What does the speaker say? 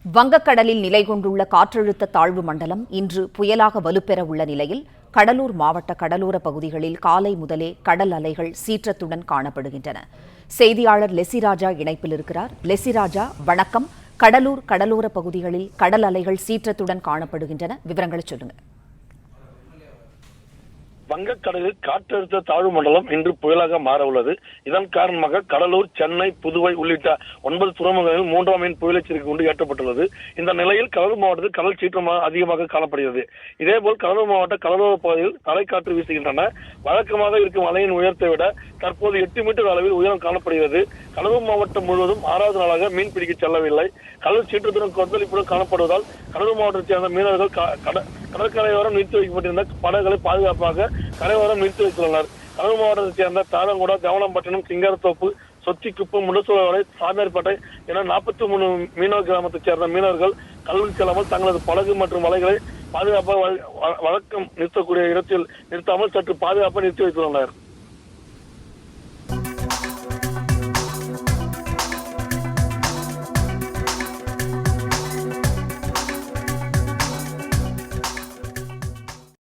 வங்கக்கடலில் நிலை கொண்டுள்ள காற்றழுத்த தாழ்வு மண்டலம் இன்று புயலாக வலுப்பெற உள்ள நிலையில் கடலூர் மாவட்ட கடலோர பகுதிகளில் காலை முதலே கடல் அலைகள் சீற்றத்துடன் காணப்படுகின்றன. செய்தியாளர் லெசிராஜா இணைப்பில் இருக்கிறார். லெசிராஜா, வணக்கம். கடலூர் கடலோர பகுதிகளில் கடல் அலைகள் சீற்றத்துடன் காணப்படுகின்றன, விவரங்களை சொல்லுங்க. வங்கக்கடலில் காற்றழுத்த தாழ்வு மண்டலம் இன்று புயலாக மாற உள்ளது. இதன் காரணமாக கடலூர், சென்னை, புதுவை உள்ளிட்ட 9 துறைமுகங்களில் 3ஆம் எண் புயல் எச்சரிக்கை கொண்டு ஏற்றப்பட்டுள்ளது. இந்த நிலையில் கடலூர் மாவட்டத்தில் கடல் சீற்றம் அதிகமாக காணப்படுகிறது. இதேபோல் கடலூர் மாவட்ட கடலோர பகுதியில் தலைக்காற்று வீசுகின்றன. வழக்கமாக இருக்கும் அலையின் உயரத்தை விட தற்போது 8 மீட்டர் அளவில் உயரம் காணப்படுகிறது. கடலூர் மாவட்டம் முழுவதும் 6வது நாளாக மீன் பிடிக்க செல்லவில்லை. கடல் சீற்றத்துடன் கொந்தளிப்புடன் காணப்படுவதால் கடலூர் மாவட்டத்தைச் சேர்ந்த மீனவர்கள் கடற்கரையோரம் நிறுத்தி வைக்கப்பட்டிருந்த படகுகளை பாதுகாப்பாக கரையோரம் நிறுத்தி வைத்துள்ளனர். கடலூர் மாவட்டத்தைச் சேர்ந்த தாரங்குடா, தேவனம்பட்டினம், சிங்காரத்தோப்பு, சொத்திக்குப்பம், முடசூழலை, சாமியார்பேட்டை என 43 மீனவ கிராமத்தைச் சேர்ந்த மீனவர்கள் கடலுக்கு செல்லாமல் தங்களது படகு மற்றும் வலைகளை பாதுகாப்பாக வழக்கம் நிறுத்தக்கூடிய இடத்தில் நிறுத்தாமல் சற்று பாதுகாப்பாக நிறுத்தி வைத்துள்ளனர்.